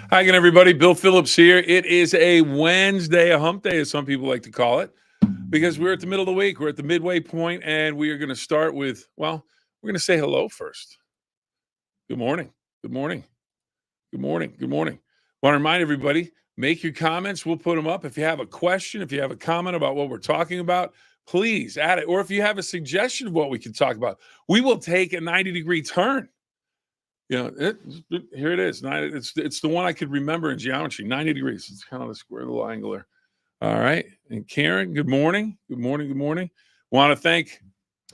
Hi again, everybody. Bill Phillips here. It is a Wednesday, a hump day, as some people like to call it, because we're at the middle of the week. We're at the midway point, and we are going to start with, well, we're going to say hello first. Good morning. Good morning. Good morning. Good morning. Want to remind everybody, make your comments. We'll put them up. If you have a question, if you have a comment about what we're talking about, please add it. Or if you have a suggestion of what we can talk about, we will take a 90-degree turn. Here it is. It's the one I could remember in geometry. 90 degrees. It's kind of a square little angle there. All right. And Karen, good morning. Good morning. Good morning. Want to thank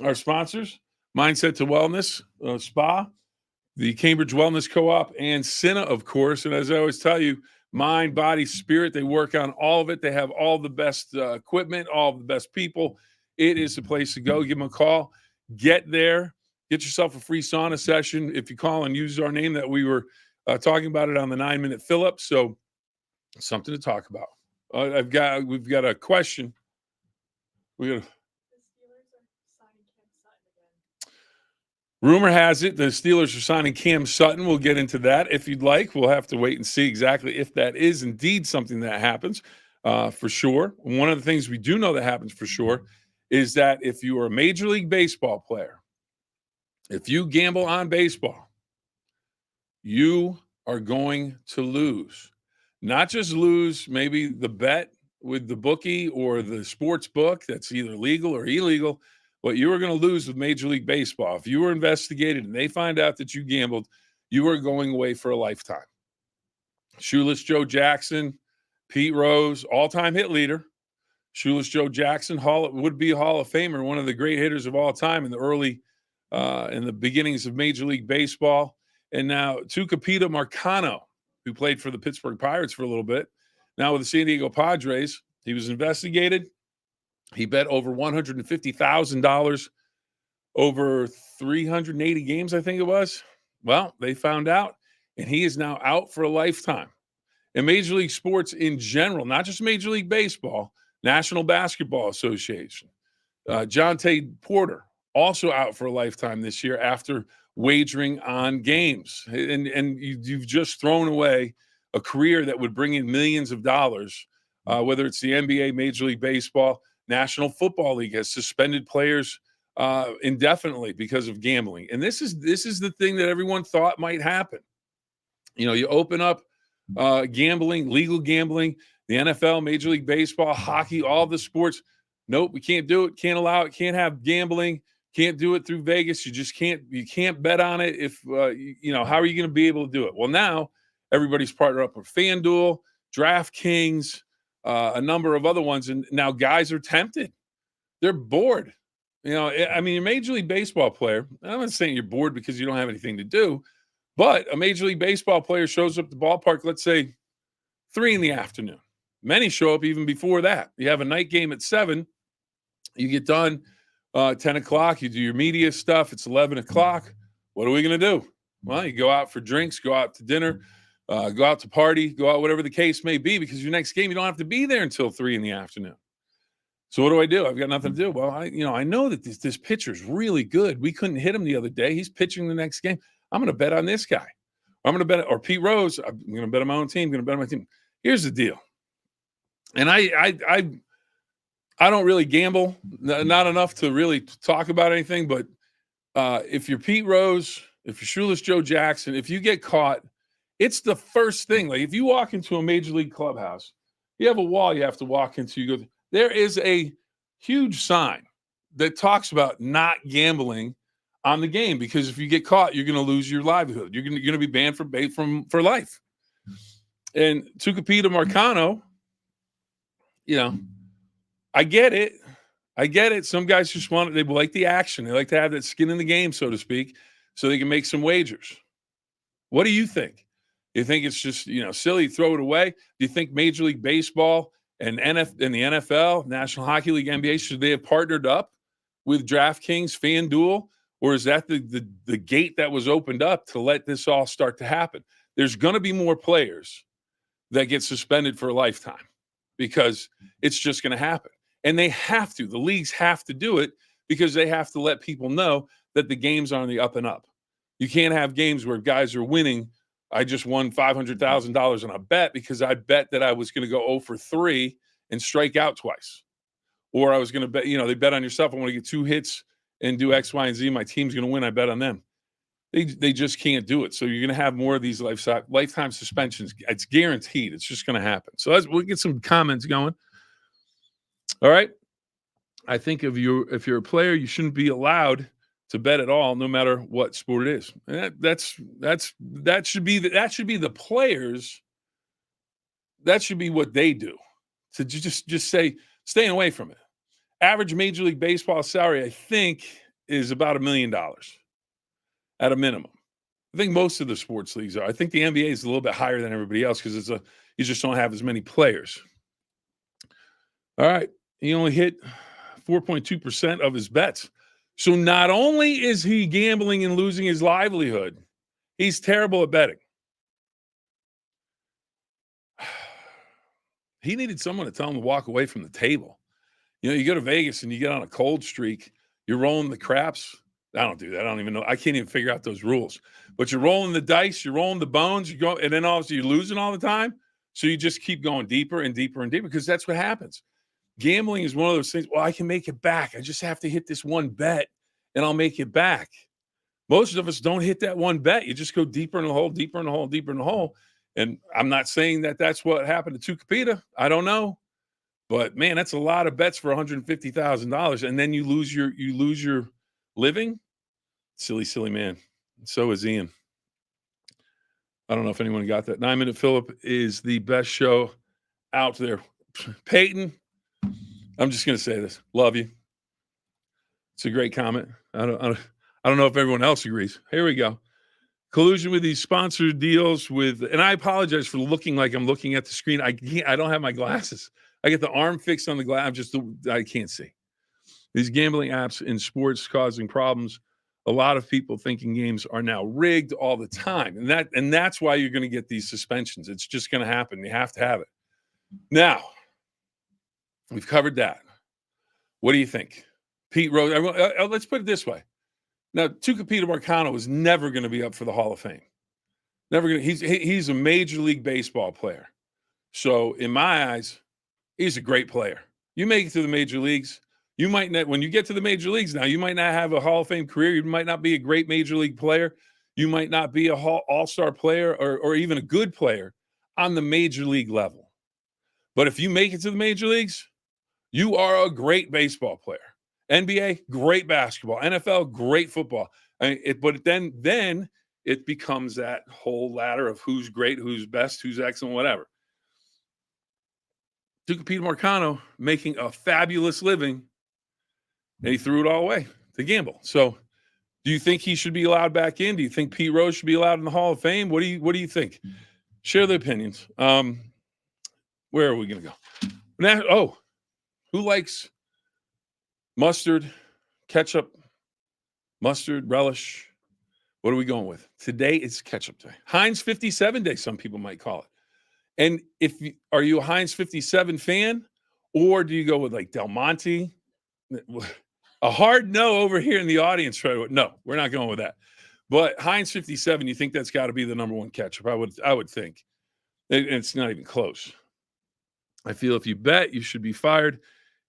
our sponsors, Mindset to Wellness Spa, the Cambridge Wellness Co-op, and Cinna, of course. And as I always tell you, mind, body, spirit, they work on all of it. They have all the best equipment, all the best people. It is the place to go. Give them a call. Get there. Get yourself a free sauna session if you call and use our name that we were talking about it on the 9-minute Phill-Up. So something to talk about. We've got a question. Rumor has it the Steelers are signing Cam Sutton. We'll get into that if you'd like. We'll have to wait and see exactly if that is indeed something that happens for sure. One of the things we do know that happens for sure is that if you are a Major League Baseball player, if you gamble on baseball, you are going to lose. Not just lose maybe the bet with the bookie or the sports book that's either legal or illegal, but you are going to lose with Major League Baseball. If you were investigated and they find out that you gambled, you are going away for a lifetime. Shoeless Joe Jackson, Pete Rose, all-time hit leader. Shoeless Joe Jackson, would-be Hall of Famer, one of the great hitters of all time in the beginnings of Major League Baseball. And now Tucupita Marcano, who played for the Pittsburgh Pirates for a little bit, now with the San Diego Padres. He was investigated. He bet over $150,000 over 380 games, I think it was. Well, they found out, and he is now out for a lifetime. And Major League sports in general, not just Major League Baseball, National Basketball Association, Jonte Porter, also out for a lifetime this year after wagering on games. And you've just thrown away a career that would bring in millions of dollars, whether it's the NBA, Major League Baseball, National Football League has suspended players indefinitely because of gambling. And this is the thing that everyone thought might happen. You know, you open up gambling, legal gambling, the NFL, Major League Baseball, hockey, all the sports. Nope, we can't do it, can't allow it, can't have gambling. Can't do it through Vegas. You can't bet on it. If, how are you going to be able to do it? Well, now everybody's partnered up with FanDuel, DraftKings, a number of other ones. And now guys are tempted. They're bored. I mean, a Major League Baseball player, I'm not saying you're bored because you don't have anything to do, but a Major League Baseball player shows up at the ballpark, let's say 3 p.m. Many show up even before that. You have a night game at 7. You get done 10 o'clock, you do your media stuff. It's 11 o'clock. What are we going to do? Well, you go out for drinks, go out to dinner, go out to party, go out, whatever the case may be, because your next game, you don't have to be there until 3 p.m. So what do? I've got nothing to do. Well, I know that this pitcher's really good. We couldn't hit him the other day. He's pitching the next game. I'm going to bet on this guy. I'm going to bet, or Pete Rose. I'm going to bet on my own team. I'm going to bet on my team. Here's the deal. And I don't really gamble, not enough to really talk about anything. But if you're Pete Rose, if you're Shoeless Joe Jackson, if you get caught, it's the first thing. Like if you walk into a Major League clubhouse, you have a wall you have to walk into. You go, there is a huge sign that talks about not gambling on the game, because if you get caught, you're going to lose your livelihood. You're going to be banned for life. And Tucupita Marcano, I get it. Some guys just they like the action. They like to have that skin in the game, so to speak, so they can make some wagers. What do you think? You think it's just, silly, throw it away? Do you think Major League Baseball and the NFL, National Hockey League, NBA, should they have partnered up with DraftKings, FanDuel? Or is that the gate that was opened up to let this all start to happen? There's going to be more players that get suspended for a lifetime because it's just going to happen. And they have to. The leagues have to do it because they have to let people know that the games are on the up and up. You can't have games where guys are winning I just won $500,000 on a bet because I bet that I was going to go 0 for 3 and strike out twice. Or I was going to bet, they bet on yourself. I want to get 2 hits and do X, Y, and Z. My team's going to win. I bet on them. They just can't do it. So you're going to have more of these lifetime suspensions. It's guaranteed. It's just going to happen. So we'll get some comments going. All right. I think if you're a player, you shouldn't be allowed to bet at all, no matter what sport it is. And that should be the players. That should be what they do. To just say staying away from it. Average Major League Baseball salary, I think, is about $1 million at a minimum. I think most of the sports leagues are. I think the NBA is a little bit higher than everybody else because you just don't have as many players. All right, he only hit 4.2% of his bets. So not only is he gambling and losing his livelihood, he's terrible at betting. He needed someone to tell him to walk away from the table. You go to Vegas and you get on a cold streak, you're rolling the craps. I don't do that. I don't even know. I can't even figure out those rules. But you're rolling the dice, you're rolling the bones, you go, and then obviously you're losing all the time. So you just keep going deeper and deeper and deeper because that's what happens. Gambling is one of those things. Well, I can make it back. I just have to hit this one bet and I'll make it back. Most of us don't hit that one bet. You just go deeper in the hole, deeper in the hole, deeper in the hole. And I'm not saying that that's what happened to Tucapita. I don't know. But man, that's a lot of bets for $150,000, and then you lose your living. Silly man. So is Ian. I don't know if anyone got that. 9-Minute Phill-Up is the best show out there. Peyton, I'm just going to say this. Love you. It's a great comment. I don't know if everyone else agrees. Here we go. Collusion with these sponsored deals and I apologize for looking like I'm looking at the screen. I don't have my glasses. I get the arm fixed on the glass. I can't see. These gambling apps in sports causing problems. A lot of people thinking games are now rigged all the time. And that's why you're going to get these suspensions. It's just going to happen. You have to have it. Now, we've covered that. What do you think? Pete Rose, let's put it this way. Now, Tucapita Marcano is never going to be up for the Hall of Fame. Never going to. He's a Major League Baseball player. So in my eyes, he's a great player. You make it to the major leagues. You might not, when you get to the major leagues now, you might not have a Hall of Fame career. You might not be a great major league player. You might not be a all-star player or even a good player on the major league level. But if you make it to the major leagues, you are a great baseball player. NBA, great basketball. NFL, great football. But then it becomes that whole ladder of who's great, who's best, who's excellent, whatever. Tucapita Marcano making a fabulous living, and he threw it all away to gamble. So do you think he should be allowed back in? Do you think Pete Rose should be allowed in the Hall of Fame? What do you think? Share the opinions. Where are we going to go? Now, who likes mustard, ketchup, mustard, relish? What are we going with? Today it's ketchup day. Heinz 57 day, some people might call it. And are you a Heinz 57 fan, or do you go with like Del Monte? A hard no over here in the audience. No, we're not going with that. But Heinz 57, you think that's got to be the number one ketchup? I would think. It's not even close. I feel if you bet, you should be fired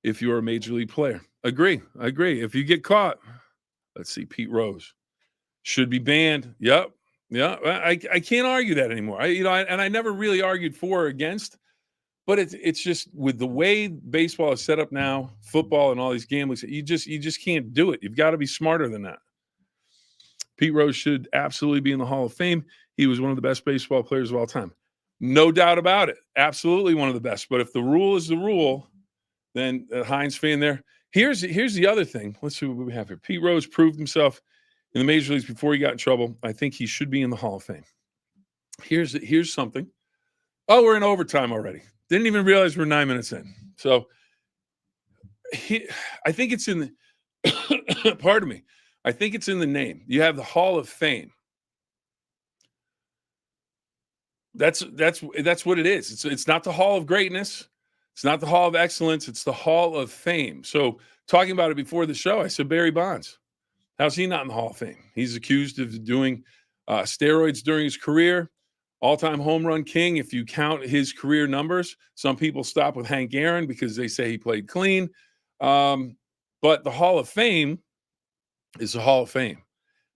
if you're a major league player. Agree. If you get caught, let's see, Pete Rose should be banned. Yep. Yeah, I can't argue that anymore. I never really argued for or against, but it's just with the way baseball is set up now, football and all these gambling, you just can't do it. You've got to be smarter than that. Pete Rose should absolutely be in the Hall of Fame. He was one of the best baseball players of all time. No doubt about it. Absolutely one of the best. But if the rule is the rule, then a Heinz fan there. Here's the other thing. Let's see what we have here. Pete Rose proved himself in the major leagues before he got in trouble. I think he should be in the Hall of Fame. Here's something. Oh, we're in overtime already. Didn't even realize we're 9 minutes in. So I think it's in the pardon me. I think it's in the name. You have the Hall of Fame. That's what it is. It's not the Hall of Greatness. It's not the Hall of Excellence. It's the Hall of Fame. So talking about it before the show, I said Barry Bonds. How's he not in the Hall of Fame? He's accused of doing steroids during his career. All-time home run king, if you count his career numbers. Some people stop with Hank Aaron because they say he played clean. But the Hall of Fame is the Hall of Fame.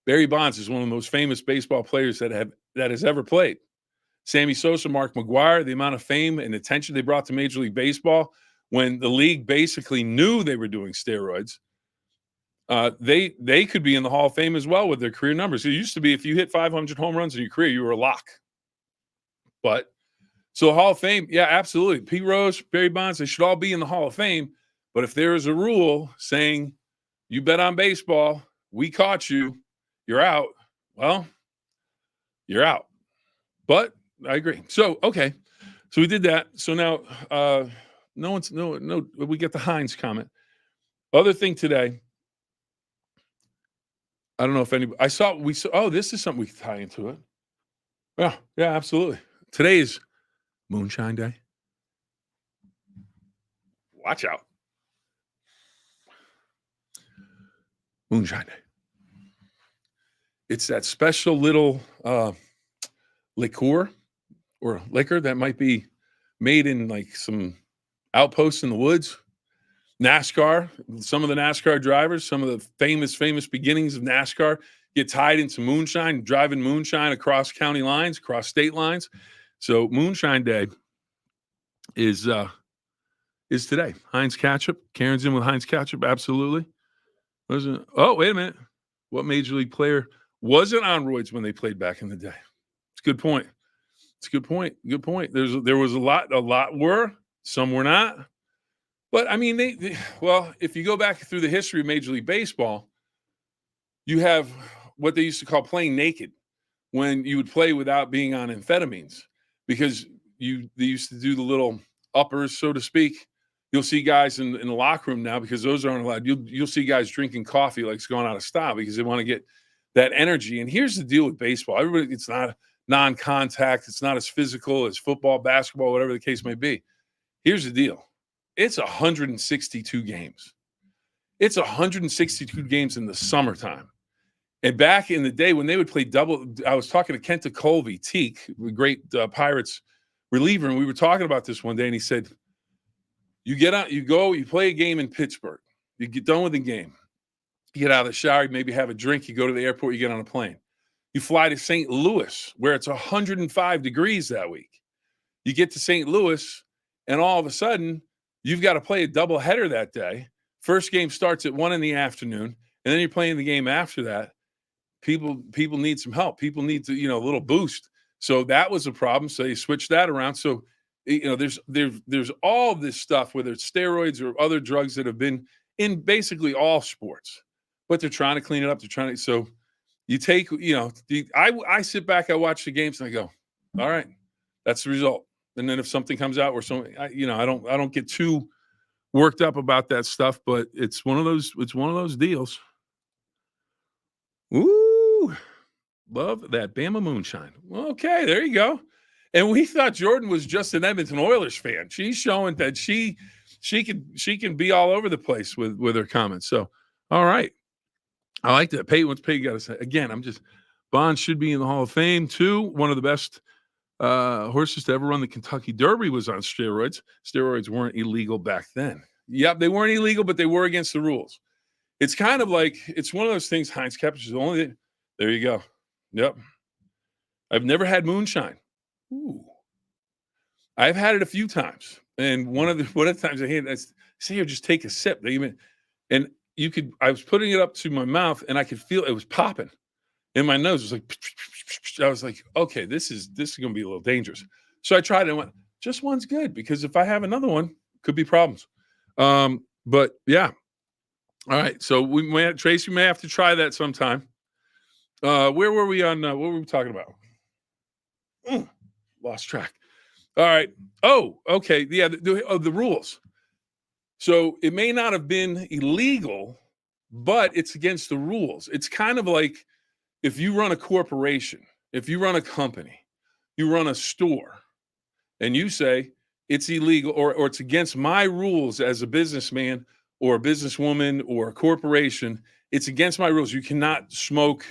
Barry Bonds is one of the most famous baseball players that has ever played. Sammy Sosa, Mark McGwire, the amount of fame and attention they brought to Major League Baseball when the league basically knew they were doing steroids. They could be in the Hall of Fame as well with their career numbers. It used to be if you hit 500 home runs in your career, you were a lock. But so Hall of Fame, yeah, absolutely. Pete Rose, Barry Bonds, they should all be in the Hall of Fame. But if there is a rule saying you bet on baseball, we caught you, you're out. Well, you're out. But I agree. So, okay. So we did that. So now we get the Hines comment. Other thing today, I don't know if anybody, this is something we can tie into it. Yeah, absolutely. Today is Moonshine Day. Watch out. Moonshine Day. It's that special little liqueur or liquor that might be made in like some outposts in the woods. NASCAR, some of the NASCAR drivers, some of the famous beginnings of NASCAR get tied into moonshine, driving moonshine across county lines, across state lines. So Moonshine Day is today. Heinz ketchup. Karen's in with Heinz ketchup. Absolutely. Oh, wait a minute. What major league player wasn't on roids when they played back in the day? It's a good point. Good point. There was a lot were, some were not. But I mean, if you go back through the history of Major League Baseball, you have what they used to call playing naked, when you would play without being on amphetamines, because they used to do the little uppers, so to speak. You'll see guys in the locker room now, because those aren't allowed. You'll see guys drinking coffee like it's going out of style because they want to get that energy. And here's the deal with baseball. It's not non-contact. It's not as physical as football, basketball, whatever the case may be. Here's the deal. It's 162 games. It's 162 games in the summertime. And back in the day when they would play double, I was talking to Kenta Colby, Teak, the great Pirates reliever, and we were talking about this one day, and he said, you get out, you go, you play a game in Pittsburgh. You get done with the game. You get out of the shower, you maybe have a drink, you go to the airport, you get on a plane. You fly to St. Louis, where it's 105 degrees that week. You get to St. Louis, and all of a sudden, you've got to play a doubleheader that day. First game starts at 1 p.m, and then you're playing the game after that. People need some help. People need to, a little boost. So that was a problem. So they switched that around. So, there's all this stuff, whether it's steroids or other drugs that have been in basically all sports, but they're trying to clean it up. So you take, I sit back, I watch the games, and I go, all right, that's the result. And then if something comes out where I don't get too worked up about that stuff, but it's one of those deals. Ooh, love that Bama moonshine. Okay, there you go. And we thought Jordan was just an Edmonton Oilers fan. She's showing that she can be all over the place with her comments. So, all right, I like that. Peyton, what's Peyton got to say? Again, Bonds should be in the Hall of Fame too. One of the best horses to ever run the Kentucky Derby was on steroids. Steroids weren't illegal back then. Yep, they weren't illegal, but they were against the rules. It's kind of like, it's one of those things. Heinz Ketchup is the only. There you go. Yep. I've never had moonshine. Ooh. I've had it a few times, and one of the times I had it, I say, here, just take a sip. And I was putting it up to my mouth, and I could feel it was popping in my nose. It was like, I was like, okay, this is going to be a little dangerous. So I tried it and went, just one's good, because if I have another one, could be problems. But yeah. All right. So Tracy may have to try that sometime. Where were we on? What were we talking about? Lost track. All right. Oh, okay. Yeah. The rules. So it may not have been illegal, but it's against the rules. It's kind of like if you run a corporation, if you run a company, you run a store, and you say it's illegal or it's against my rules as a businessman or a businesswoman or a corporation, it's against my rules. You cannot smoke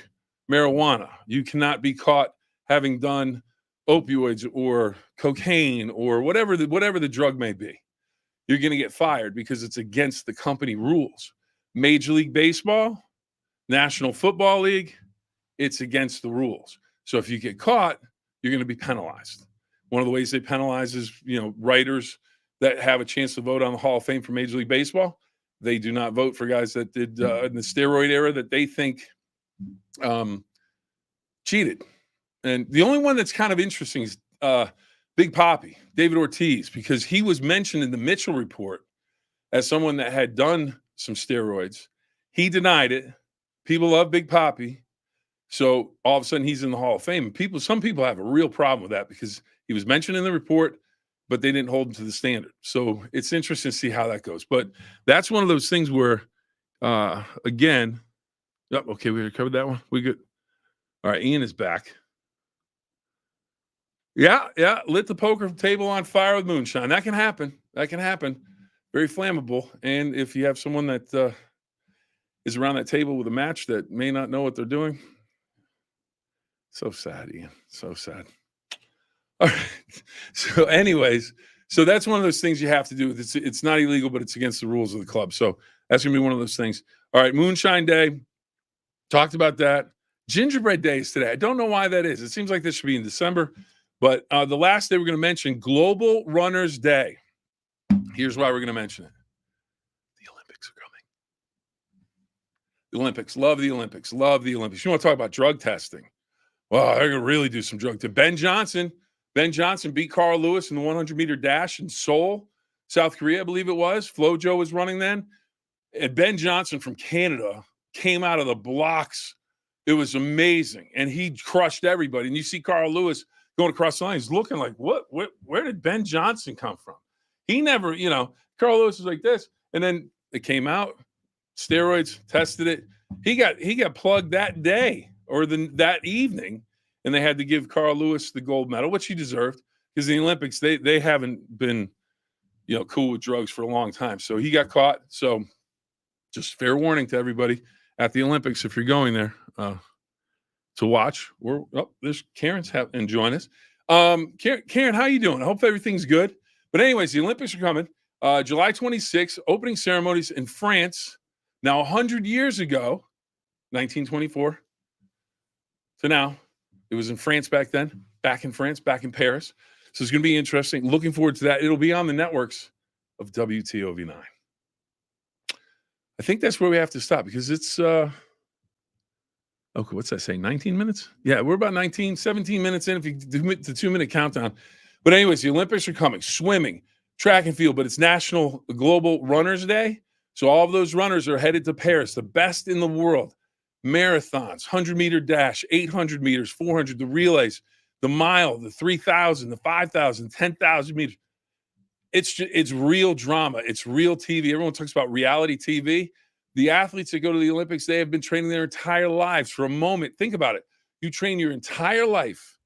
marijuana. You cannot be caught having done opioids or cocaine or whatever the drug may be, you're going to get fired because it's against the company rules. Major League Baseball, National Football League, it's against the rules. So if you get caught, you're going to be penalized. One of the ways they penalize is, writers that have a chance to vote on the Hall of Fame for Major League Baseball. They do not vote for guys that did in the steroid era that they think cheated. And the only one that's kind of interesting is Big Papi, David Ortiz, because he was mentioned in the Mitchell report as someone that had done some steroids. He denied it. People love Big Papi. So all of a sudden he's in the Hall of Fame. Some people have a real problem with that because he was mentioned in the report, but they didn't hold him to the standard. So it's interesting to see how that goes. But that's one of those things where, again, okay, we covered that one. We good. All right, Ian is back. Yeah, lit the poker table on fire with moonshine. That can happen. Very flammable. And if you have someone that is around that table with a match that may not know what they're doing, so sad, Ian. So sad. All right. So, anyways, that's one of those things you have to do. It's not illegal, but it's against the rules of the club. So that's gonna be one of those things. All right, Moonshine Day. Talked about that. Gingerbread Day is today. I don't know why that is. It seems like this should be in December, but the last day we're going to mention Global Runners Day. Here's why we're going to mention it. The Olympics are coming. The Olympics. Love the Olympics. Love the Olympics. You want to talk about drug testing? Well, they're going to really do some drug testing. Ben Johnson beat Carl Lewis in the 100-meter dash in Seoul, South Korea, I believe it was. FloJo was running then. And Ben Johnson from Canada came out of the blocks. It was amazing. And he crushed everybody. And you see Carl Lewis going across the line. He's looking like, what? Where did Ben Johnson come from? He never, Carl Lewis was like this. And then it came out, steroids, tested it. He got plugged that day or that evening. And they had to give Carl Lewis the gold medal, which he deserved. Because the Olympics, they haven't been, cool with drugs for a long time. So he got caught. So just fair warning to everybody at the Olympics, if you're going there to watch, there's Karen's enjoying us. Karen, how you doing? I hope everything's good. But anyways, the Olympics are coming. July 26th, opening ceremonies in France. Now, 100 years ago, 1924 to now, it was in France back then, back in France, back in Paris. So it's going to be interesting. Looking forward to that. It'll be on the networks of WTOV9. I think that's where we have to stop because it's, okay, what's that say, 19 minutes? Yeah, we're about 17 minutes in if you do the 2-minute countdown. But anyways, the Olympics are coming, swimming, track and field, but it's National Global Runners Day. So all of those runners are headed to Paris, the best in the world. Marathons, 100-meter dash, 800 meters, 400, the relays, the mile, the 3,000, the 5,000, 10,000 meters. It's real drama. It's real TV. Everyone talks about reality TV. The athletes that go to the Olympics, they have been training their entire lives for a moment. Think about it. You train your entire life,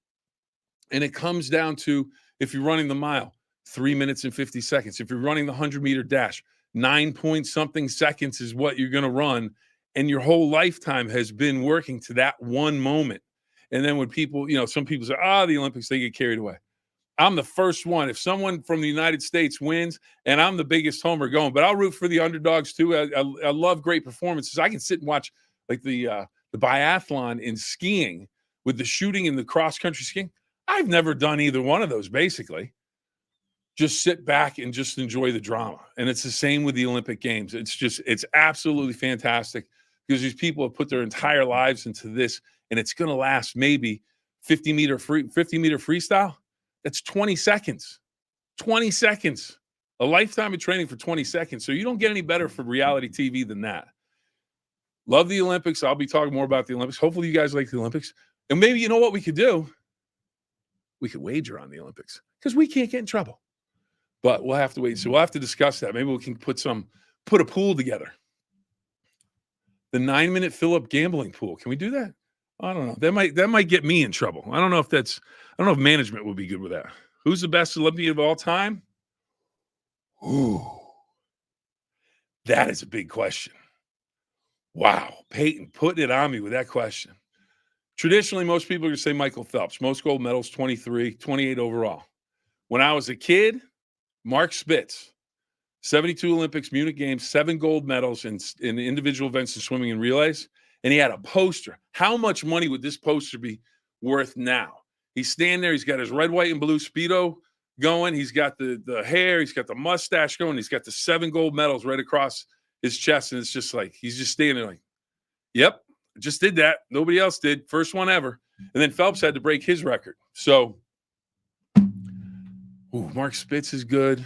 and it comes down to, if you're running the mile, 3 minutes and 50 seconds. If you're running the 100-meter dash, 9-point-something seconds is what you're going to run, and your whole lifetime has been working to that one moment. And then when people, some people say, the Olympics, they get carried away. I'm the first one. If someone from the United States wins, and I'm the biggest homer going, but I'll root for the underdogs too. I love great performances. I can sit and watch like the biathlon in skiing with the shooting and the cross-country skiing. I've never done either one of those, basically. Just sit back and just enjoy the drama. And it's the same with the Olympic Games. It's absolutely fantastic because these people have put their entire lives into this, and it's going to last maybe 50-meter freestyle. That's 20 seconds. 20 seconds. A lifetime of training for 20 seconds. So you don't get any better for reality TV than that. Love the Olympics. I'll be talking more about the Olympics. Hopefully you guys like the Olympics. And maybe you know what we could do? We could wager on the Olympics because we can't get in trouble. But we'll have to wait. So we'll have to discuss that. Maybe we can put a pool together. The 9-minute Phill-Up gambling pool. Can we do that? I don't know. That might get me in trouble. I don't know if management would be good with that. Who's the best Olympian of all time? Ooh. That is a big question. Wow. Peyton putting it on me with that question. Traditionally, most people are going to say Michael Phelps. Most gold medals, 23, 28 overall. When I was a kid, Mark Spitz, 72 Olympics, Munich Games, 7 gold medals in individual events in swimming and relays. And he had a poster. How much money would this poster be worth now? He's standing there. He's got his red, white, and blue Speedo going. He's got the hair. He's got the mustache going. He's got the 7 gold medals right across his chest. And it's just like, he's just standing there like, yep, just did that. Nobody else did. First one ever. And then Phelps had to break his record. So, Mark Spitz is good.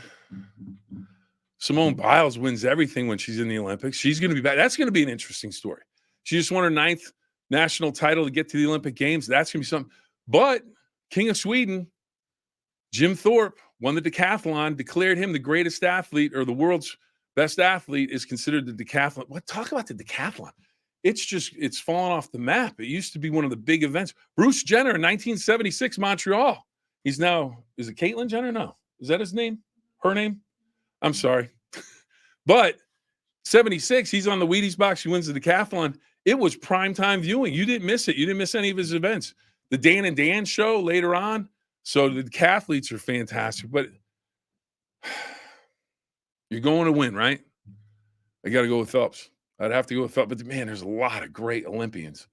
Simone Biles wins everything when she's in the Olympics. She's going to be back. That's going to be an interesting story. She just won her 9th national title to get to the Olympic Games. That's going to be something. But King of Sweden, Jim Thorpe, won the decathlon, declared him the greatest athlete, or the world's best athlete is considered the decathlon. What? Talk about the decathlon. It's fallen off the map. It used to be one of the big events. Bruce Jenner in 1976, Montreal. He's now, is it Caitlyn Jenner? No. Is that his name? Her name? I'm sorry. But 76, he's on the Wheaties box. He wins the decathlon. It was primetime viewing. You didn't miss it. You didn't miss any of his events. The Dan and Dan show later on. So the decathletes are fantastic. But you're going to win, right? I got to go with Phelps. I'd have to go with Phelps. But, man, there's a lot of great Olympians.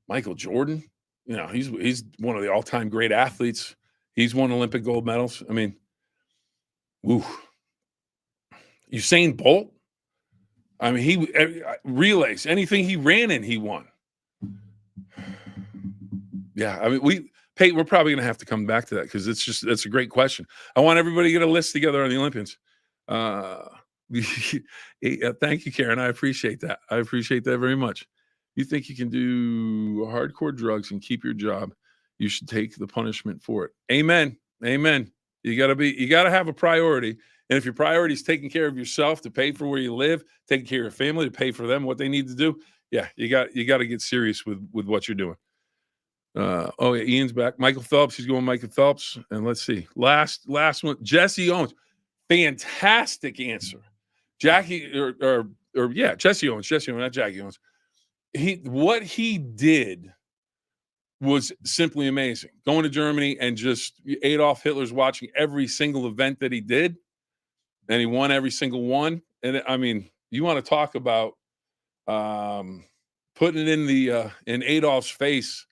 Michael Jordan, he's one of the all-time great athletes. He's won Olympic gold medals. I mean, Usain Bolt. I mean, he relays, anything he ran in, he won. Yeah, I mean, Peyton, we're probably going to have to come back to that because that's a great question. I want everybody to get a list together on the Olympians. Thank you, Karen. I appreciate that. I appreciate that very much. You think you can do hardcore drugs and keep your job? You should take the punishment for it. Amen. Amen. You got to have a priority. And if your priority is taking care of yourself to pay for where you live, taking care of your family to pay for them what they need to do, yeah, you got to get serious with what you're doing. Ian's back. Michael Phelps. He's going Michael Phelps. And let's see. Last one. Jesse Owens. Fantastic answer. Jesse Owens. Jesse Owens, not Jackie Owens. What he did was simply amazing. Going to Germany and just Adolf Hitler's watching every single event that he did, and he won every single one. And I mean, you want to talk about putting it in Adolf's face.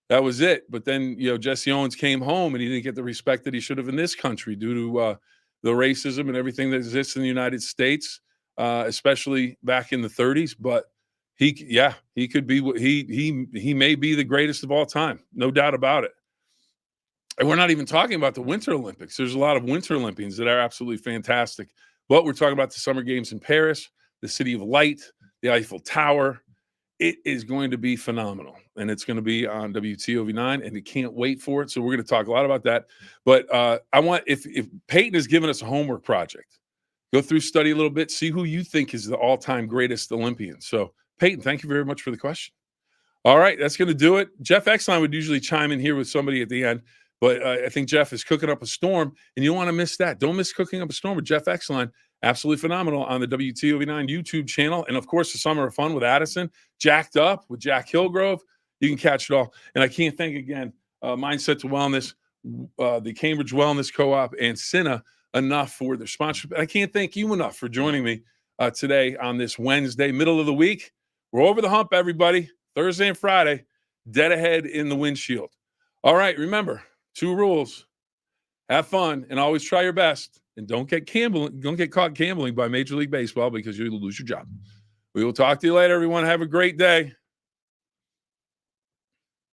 That was it. But then, Jesse Owens came home and he didn't get the respect that he should have in this country due to the racism and everything that exists in the United States, especially back in the 30s. But he could be, he may be the greatest of all time. No doubt about it. And we're not even talking about the Winter Olympics. There's a lot of Winter Olympians that are absolutely fantastic. But we're talking about the Summer Games in Paris, the City of Light, the Eiffel Tower. It is going to be phenomenal. And it's going to be on WTOV9, and we can't wait for it. So we're going to talk a lot about that. But if Peyton has given us a homework project, go through, study a little bit, see who you think is the all-time greatest Olympian. So, Peyton, thank you very much for the question. All right, that's going to do it. Jeff Exline would usually chime in here with somebody at the end, but I think Jeff is cooking up a storm, and you don't want to miss that. Don't miss Cooking Up a Storm with Jeff Exline. Absolutely phenomenal on the WTOV9 YouTube channel. And, of course, the Summer of Fun with Addison, Jacked Up with Jack Hillgrove. You can catch it all. And I can't thank again Mindset to Wellness, the Cambridge Wellness Co-op, and Cinna enough for their sponsorship. And I can't thank you enough for joining me today on this Wednesday, middle of the week. We're over the hump, everybody. Thursday and Friday, dead ahead in the windshield. All right, remember, 2 rules. Have fun and always try your best. And don't get caught gambling by Major League Baseball because you'll lose your job. We will talk to you later, everyone. Have a great day.